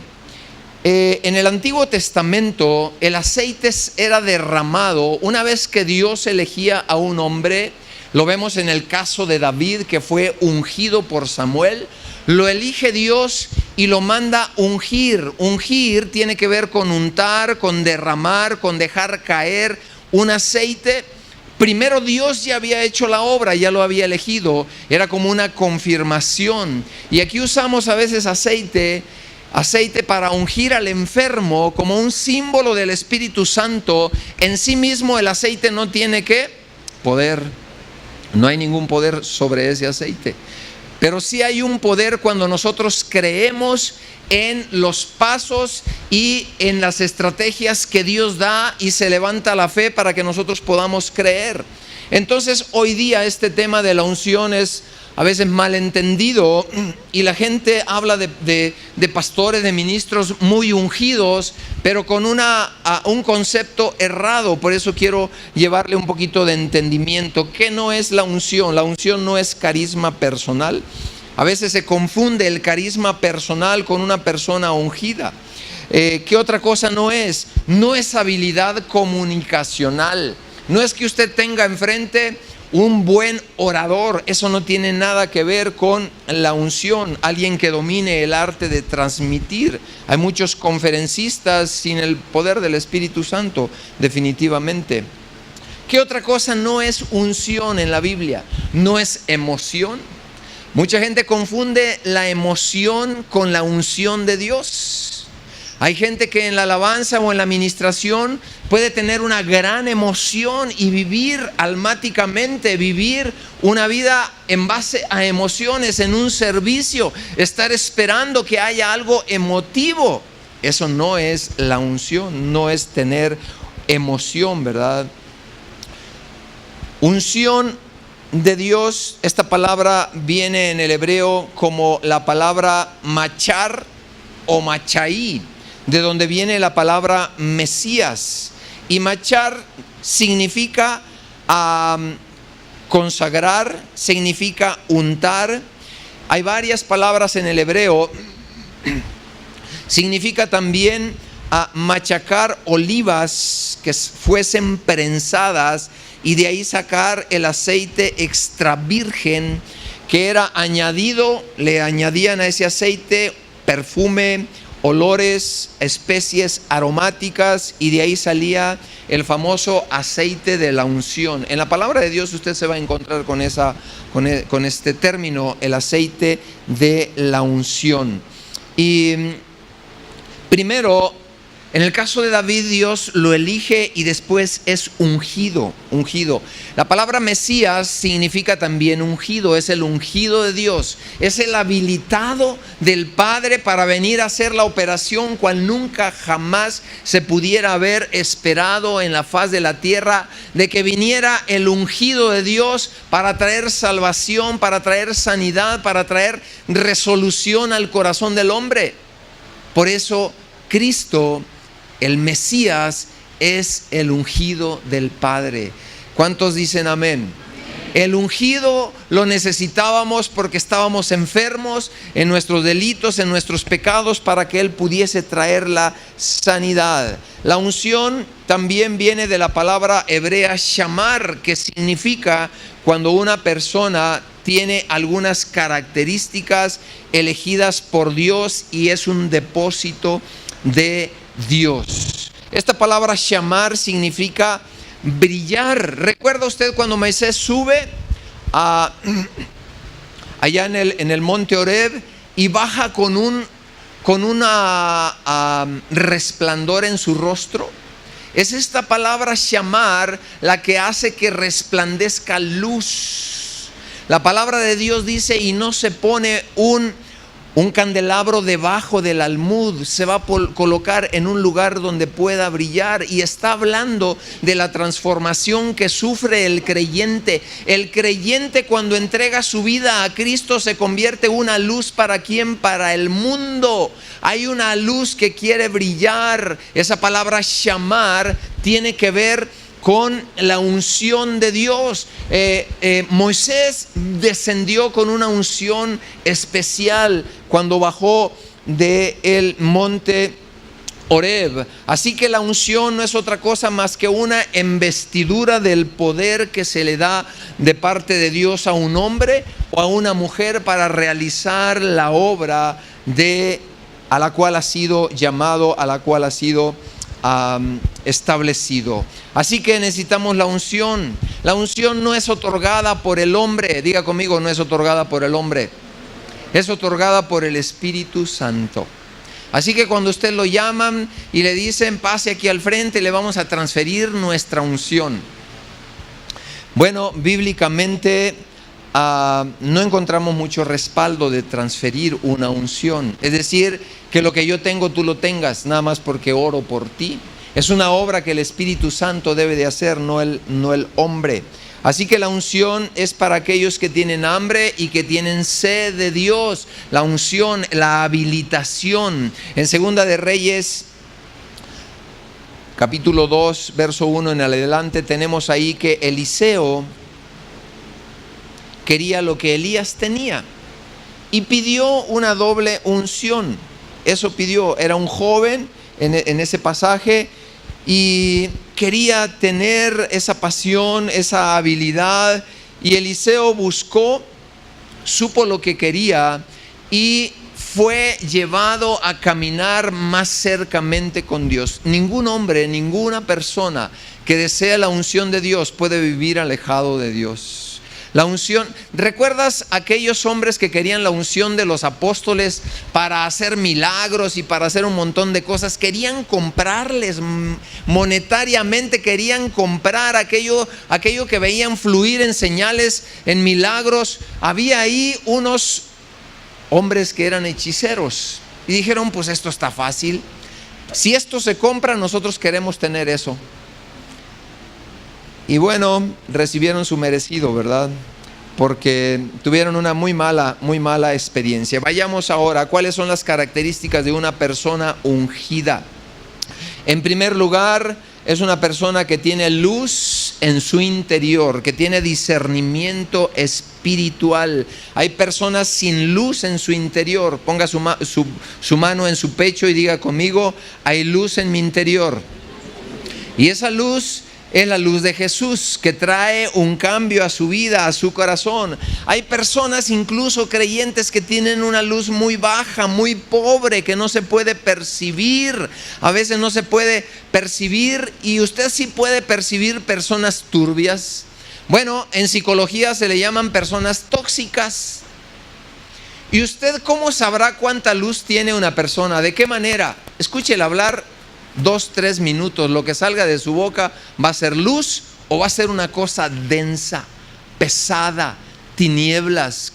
En el Antiguo Testamento el aceite era derramado una vez que Dios elegía a un hombre. Lo vemos en el caso de David, que fue ungido por Samuel. Lo elige Dios y lo manda ungir. Ungir tiene que ver con untar, con derramar, con dejar caer un aceite. Primero Dios ya había hecho la obra, ya lo había elegido. Era como una confirmación. Y aquí usamos a veces aceite para ungir al enfermo como un símbolo del Espíritu Santo. En sí mismo el aceite no tiene ¿qué? Poder. No hay ningún poder sobre ese aceite. Pero sí hay un poder cuando nosotros creemos en los pasos y en las estrategias que Dios da y se levanta la fe para que nosotros podamos creer. Entonces hoy día este tema de la unción es a veces malentendido y la gente habla de pastores, de ministros muy ungidos, pero con un concepto errado. Por eso quiero llevarle un poquito de entendimiento. ¿Qué no es la unción? La unción no es carisma personal. A veces se confunde el carisma personal con una persona ungida. ¿Qué otra cosa no es? No es habilidad comunicacional. No es que usted tenga enfrente un buen orador. Eso no tiene nada que ver con la unción. Alguien que domine el arte de transmitir. Hay muchos conferencistas sin el poder del Espíritu Santo, definitivamente. ¿Qué otra cosa no es unción en la Biblia? No es emoción. Mucha gente confunde la emoción con la unción de Dios. Hay gente que en la alabanza o en la administración puede tener una gran emoción y vivir almáticamente, vivir una vida en base a emociones, en un servicio, estar esperando que haya algo emotivo. Eso no es la unción, no es tener emoción, ¿verdad? Unción de Dios, esta palabra viene en el hebreo como la palabra machar o machaí, de donde viene la palabra Mesías. Y machar significa consagrar, significa untar. Hay varias palabras en el hebreo. Significa también machacar olivas que fuesen prensadas y de ahí sacar el aceite extra virgen que era añadido. Le añadían a ese aceite perfume, olores, especies aromáticas, y de ahí salía el famoso aceite de la unción. En la palabra de Dios usted se va a encontrar con este término, el aceite de la unción. Y primero, en el caso de David, Dios lo elige y después es ungido. La palabra Mesías significa también ungido, es el ungido de Dios, es el habilitado del Padre para venir a hacer la operación cual nunca jamás se pudiera haber esperado en la faz de la tierra, de que viniera el ungido de Dios para traer salvación, para traer sanidad, para traer resolución al corazón del hombre. Por eso Cristo, el Mesías, es el ungido del Padre. ¿Cuántos dicen amén? El ungido lo necesitábamos porque estábamos enfermos en nuestros delitos, en nuestros pecados, para que Él pudiese traer la sanidad. La unción también viene de la palabra hebrea shamar, que significa cuando una persona tiene algunas características elegidas por Dios y es un depósito de Dios. Esta palabra shamar significa brillar. ¿Recuerda usted cuando Moisés sube allá en el monte Horeb y baja con un resplandor en su rostro? Es esta palabra shamar la que hace que resplandezca luz. La palabra de Dios dice: y no se pone un candelabro debajo del almud, se va a colocar en un lugar donde pueda brillar. Y está hablando de la transformación que sufre el creyente. El creyente, cuando entrega su vida a Cristo, se convierte en una luz. ¿Para quién? Para el mundo. Hay una luz que quiere brillar. Esa palabra shamar tiene que ver con la unción de Dios. Moisés descendió con una unción especial cuando bajó del monte Horeb. Así que la unción no es otra cosa más que una investidura del poder que se le da de parte de Dios a un hombre o a una mujer para realizar la obra a la cual ha sido llamado, a la cual ha sido establecido. Así que necesitamos la unción. La unción no es otorgada por el hombre. Diga conmigo: no es otorgada por el hombre, es otorgada por el Espíritu Santo. Así que cuando usted lo llaman y le dicen: pase aquí al frente, le vamos a transferir nuestra unción. Bueno, bíblicamente no encontramos mucho respaldo de transferir una unción. Es decir, que lo que yo tengo tú lo tengas, nada más porque oro por ti. Es una obra que el Espíritu Santo debe de hacer, no el hombre. Así que la unción es para aquellos que tienen hambre y que tienen sed de Dios. La unción, la habilitación. En Segunda de Reyes, capítulo 2, verso 1 en adelante, tenemos ahí que Eliseo quería lo que Elías tenía y pidió una doble unción. Eso pidió, era un joven en ese pasaje y quería tener esa pasión, esa habilidad, y Eliseo buscó, supo lo que quería y fue llevado a caminar más cercamente con Dios. Ningún hombre, ninguna persona que desea la unción de Dios puede vivir alejado de Dios. La unción, ¿recuerdas aquellos hombres que querían la unción de los apóstoles para hacer milagros y para hacer un montón de cosas? Querían comprarles monetariamente, querían comprar aquello que veían fluir en señales, en milagros. Había ahí unos hombres que eran hechiceros y dijeron, pues esto está fácil. Si esto se compra, nosotros queremos tener eso. Y bueno, recibieron su merecido, ¿verdad? Porque tuvieron una muy mala experiencia. Vayamos ahora, ¿cuáles son las características de una persona ungida? En primer lugar, es una persona que tiene luz en su interior, que tiene discernimiento espiritual. Hay personas sin luz en su interior. Ponga su mano en su pecho y diga conmigo, hay luz en mi interior. Y esa luz es la luz de Jesús, que trae un cambio a su vida, a su corazón. Hay personas, incluso creyentes, que tienen una luz muy baja, muy pobre, que no se puede percibir. A veces no se puede percibir, y usted sí puede percibir personas turbias. Bueno, en psicología se le llaman personas tóxicas. ¿Y usted cómo sabrá cuánta luz tiene una persona? ¿De qué manera? Escúchela hablar 2-3 minutos, lo que salga de su boca va a ser luz o va a ser una cosa densa, pesada, tinieblas,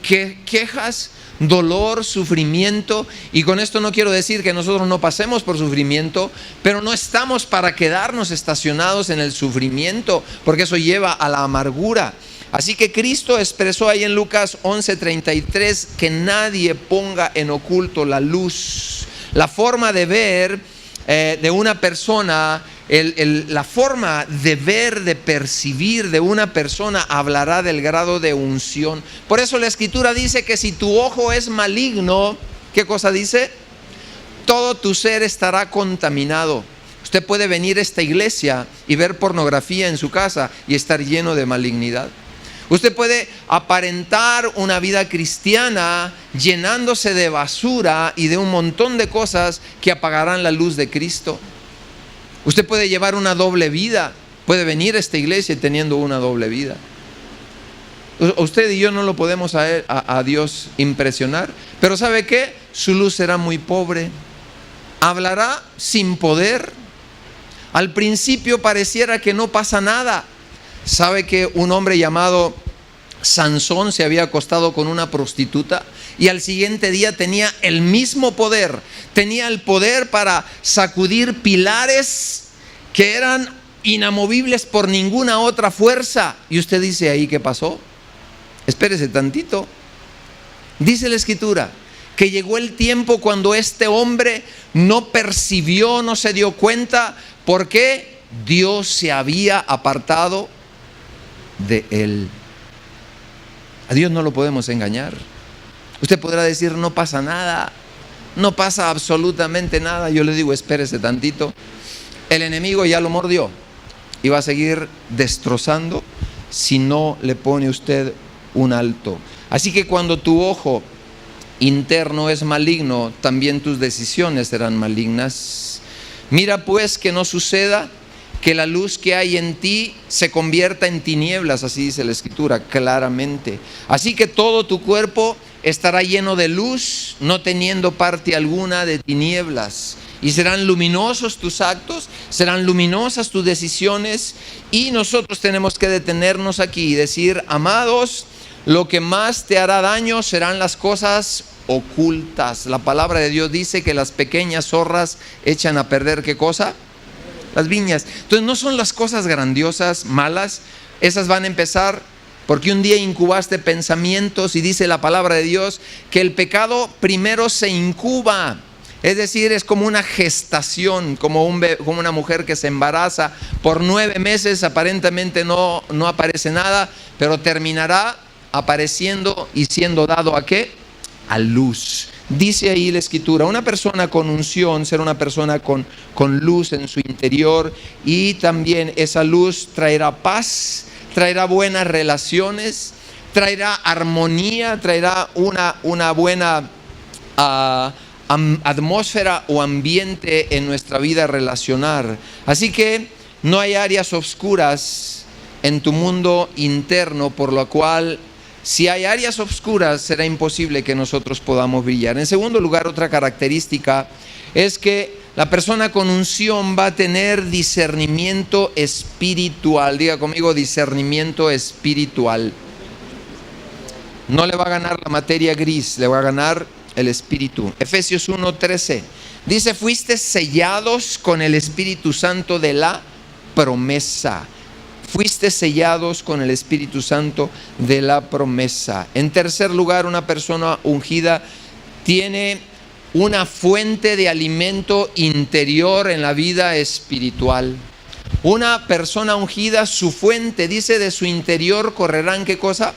quejas, dolor, sufrimiento. Y con esto no quiero decir que nosotros no pasemos por sufrimiento, pero no estamos para quedarnos estacionados en el sufrimiento, porque eso lleva a la amargura. Así que Cristo expresó ahí en Lucas 11:33 que nadie ponga en oculto la luz. La forma de ver de una persona, la forma de ver, de percibir de una persona hablará del grado de unción. Por eso la Escritura dice que si tu ojo es maligno, ¿qué cosa dice? Todo tu ser estará contaminado. Usted puede venir a esta iglesia y ver pornografía en su casa y estar lleno de malignidad. Usted puede aparentar una vida cristiana llenándose de basura y de un montón de cosas que apagarán la luz de Cristo. Usted puede llevar una doble vida, puede venir a esta iglesia teniendo una doble vida. Usted y yo no lo podemos a Dios impresionar, pero ¿sabe qué? Su luz será muy pobre, hablará sin poder. Al principio pareciera que no pasa nada. ¿Sabe que un hombre llamado Sansón se había acostado con una prostituta y al siguiente día tenía el mismo poder? Tenía el poder para sacudir pilares que eran inamovibles por ninguna otra fuerza. Y usted dice, ¿ahí qué pasó? Espérese tantito. Dice la Escritura que llegó el tiempo cuando este hombre no percibió, no se dio cuenta, porque Dios se había apartado de él. A Dios no lo podemos engañar. Usted podrá decir, no pasa nada, no pasa absolutamente nada. Yo le digo, espérese tantito. El enemigo ya lo mordió y va a seguir destrozando si no le pone usted un alto. Así que cuando tu ojo interno es maligno, también tus decisiones serán malignas. Mira pues que no suceda que la luz que hay en ti se convierta en tinieblas, así dice la Escritura claramente. Así que todo tu cuerpo estará lleno de luz, no teniendo parte alguna de tinieblas. Y serán luminosos tus actos, serán luminosas tus decisiones. Y nosotros tenemos que detenernos aquí y decir: amados, lo que más te hará daño serán las cosas ocultas. La palabra de Dios dice que las pequeñas zorras echan a perder, ¿qué cosa? Las viñas. Entonces no son las cosas grandiosas, malas. Esas van a empezar porque un día incubaste pensamientos, y dice la palabra de Dios que el pecado primero se incuba. Es decir, es como una gestación, como una mujer que se embaraza por 9 meses, aparentemente no aparece nada, pero terminará apareciendo y siendo dado ¿a qué? A luz. Dice ahí la Escritura, una persona con unción será una persona con luz en su interior, y también esa luz traerá paz, traerá buenas relaciones, traerá armonía, traerá una buena atmósfera o ambiente en nuestra vida relacional. Así que no hay áreas oscuras en tu mundo interno, por lo cual si hay áreas oscuras será imposible que nosotros podamos brillar. En segundo lugar, otra característica es que la persona con unción va a tener discernimiento espiritual. Diga conmigo: discernimiento espiritual. No le va a ganar la materia gris, le va a ganar el Espíritu. Efesios 1:13 dice: fuiste sellados con el Espíritu Santo de la promesa. Fuiste sellados con el Espíritu Santo de la promesa. En tercer lugar, una persona ungida tiene una fuente de alimento interior en la vida espiritual. Una persona ungida, su fuente, dice, de su interior correrán, ¿qué cosa?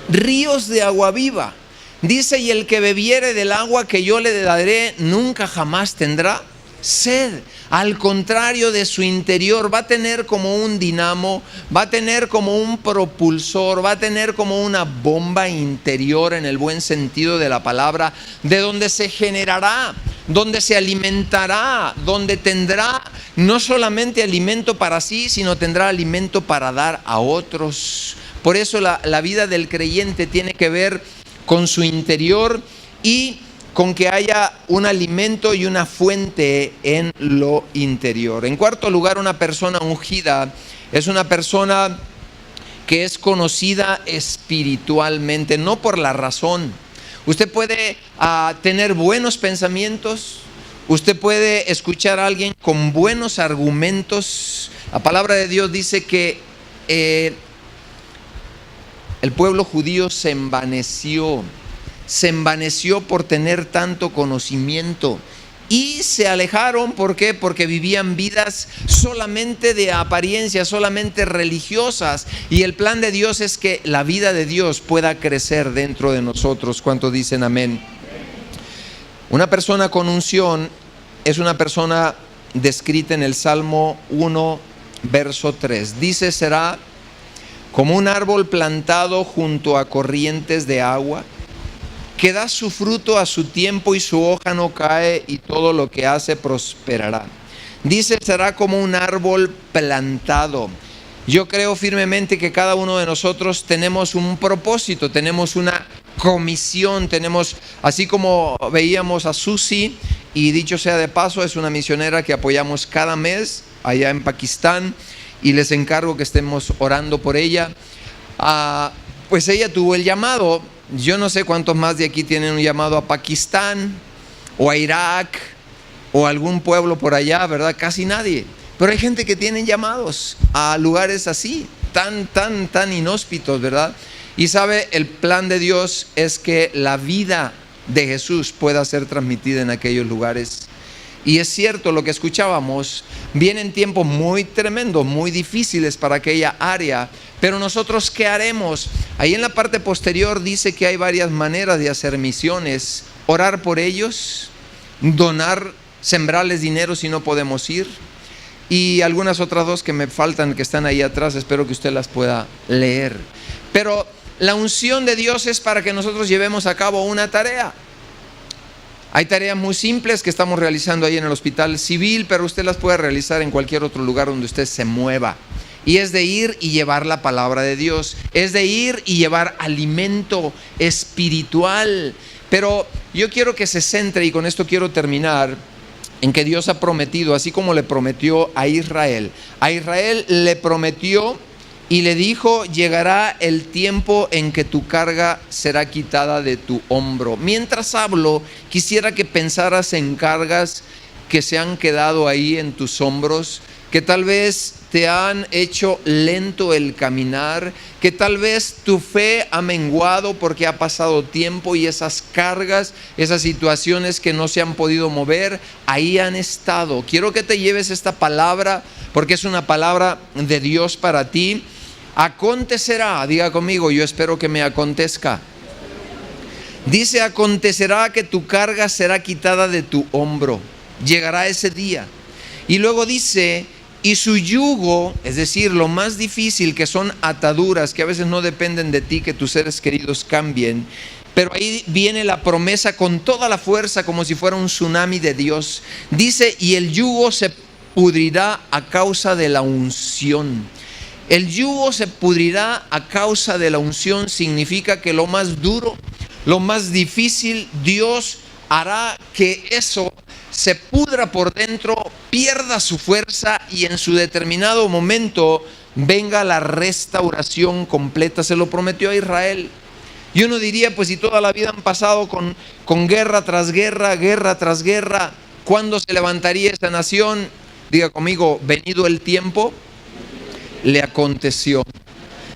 Ríos de agua viva. Dice: y el que bebiere del agua que yo le daré nunca jamás tendrá sed. Al contrario, de su interior va a tener como un dinamo, va a tener como un propulsor, va a tener como una bomba interior en el buen sentido de la palabra, de donde se generará, donde se alimentará, donde tendrá no solamente alimento para sí, sino tendrá alimento para dar a otros. Por eso la vida del creyente tiene que ver con su interior y con que haya un alimento y una fuente en lo interior. En cuarto lugar, una persona ungida es una persona que es conocida espiritualmente, no por la razón. Usted puede tener buenos pensamientos, usted puede escuchar a alguien con buenos argumentos. La palabra de Dios dice que el pueblo judío se envaneció por tener tanto conocimiento, y se alejaron. ¿Por qué? Porque vivían vidas solamente de apariencia, solamente religiosas, y el plan de Dios es que la vida de Dios pueda crecer dentro de nosotros. ¿Cuántos dicen amén? Una persona con unción es una persona descrita en el Salmo 1, verso 3. Dice: será como un árbol plantado junto a corrientes de agua, que da su fruto a su tiempo y su hoja no cae, y todo lo que hace prosperará. Dice: será como un árbol plantado. Yo creo firmemente que cada uno de nosotros tenemos un propósito, tenemos una comisión, tenemos, así como veíamos a Susi, y dicho sea de paso, es una misionera que apoyamos cada mes allá en Pakistán, y les encargo que estemos orando por ella. Pues ella tuvo el llamado. Yo no sé cuántos más de aquí tienen un llamado a Pakistán o a Irak o a algún pueblo por allá, ¿verdad? Casi nadie. Pero hay gente que tiene llamados a lugares así, tan inhóspitos, ¿verdad? Y sabe, el plan de Dios es que la vida de Jesús pueda ser transmitida en aquellos lugares. Y es cierto lo que escuchábamos, vienen tiempos muy tremendos, muy difíciles para aquella área, pero nosotros ¿qué haremos? Ahí en la parte posterior dice que hay varias maneras de hacer misiones: orar por ellos, donar, sembrarles dinero si no podemos ir, y algunas otras dos que me faltan, que están ahí atrás, espero que usted las pueda leer. Pero la unción de Dios es para que nosotros llevemos a cabo una tarea. Hay tareas muy simples que estamos realizando ahí en el hospital civil, pero usted las puede realizar en cualquier otro lugar donde usted se mueva. Y es de ir y llevar la palabra de Dios, es de ir y llevar alimento espiritual. Pero yo quiero que se centre, y con esto quiero terminar, en que Dios ha prometido, así como le prometió a Israel le prometió y le dijo: llegará el tiempo en que tu carga será quitada de tu hombro. Mientras hablo, quisiera que pensaras en cargas que se han quedado ahí en tus hombros, que tal vez te han hecho lento el caminar, que tal vez tu fe ha menguado porque ha pasado tiempo y esas cargas, esas situaciones que no se han podido mover, ahí han estado. Quiero que te lleves esta palabra porque es una palabra de Dios para ti. Acontecerá, diga conmigo, yo espero que me acontezca. Dice: acontecerá que tu carga será quitada de tu hombro. Llegará ese día. Y luego dice: y su yugo, es decir, lo más difícil, que son ataduras que a veces no dependen de ti, que tus seres queridos cambien, pero ahí viene la promesa con toda la fuerza, como si fuera un tsunami de Dios. Dice: y el yugo se pudrirá a causa de la unción. El yugo se pudrirá a causa de la unción significa que lo más duro, lo más difícil, Dios hará que eso se pudra por dentro, pierda su fuerza y en su determinado momento venga la restauración completa. Se lo prometió a Israel. Y uno diría: pues si toda la vida han pasado con guerra tras guerra, guerra tras guerra, ¿cuándo se levantaría esta nación? Diga conmigo: venido el tiempo, le aconteció.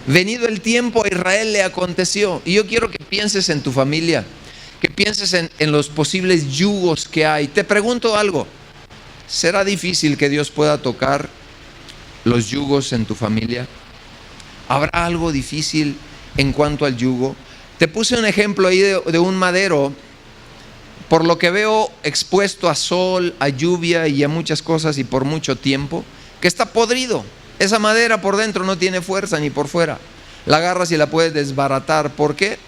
Venido el tiempo, a Israel le aconteció. Y yo quiero que pienses en tu familia, que pienses en los posibles yugos que hay. Te pregunto algo: ¿será difícil que Dios pueda tocar los yugos en tu familia? ¿Habrá algo difícil en cuanto al yugo? Te puse un ejemplo ahí de un madero, por lo que veo expuesto a sol, a lluvia y a muchas cosas y por mucho tiempo, que está podrido. Esa madera por dentro no tiene fuerza ni por fuera. La agarras y la puedes desbaratar. ¿Por qué?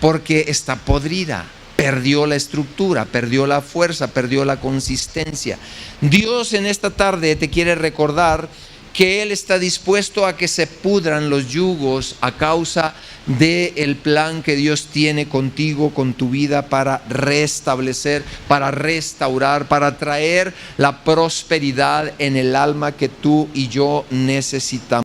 Porque está podrida, perdió la estructura, perdió la fuerza, perdió la consistencia. Dios en esta tarde te quiere recordar que Él está dispuesto a que se pudran los yugos a causa del plan que Dios tiene contigo, con tu vida, para restablecer, para restaurar, para traer la prosperidad en el alma que tú y yo necesitamos.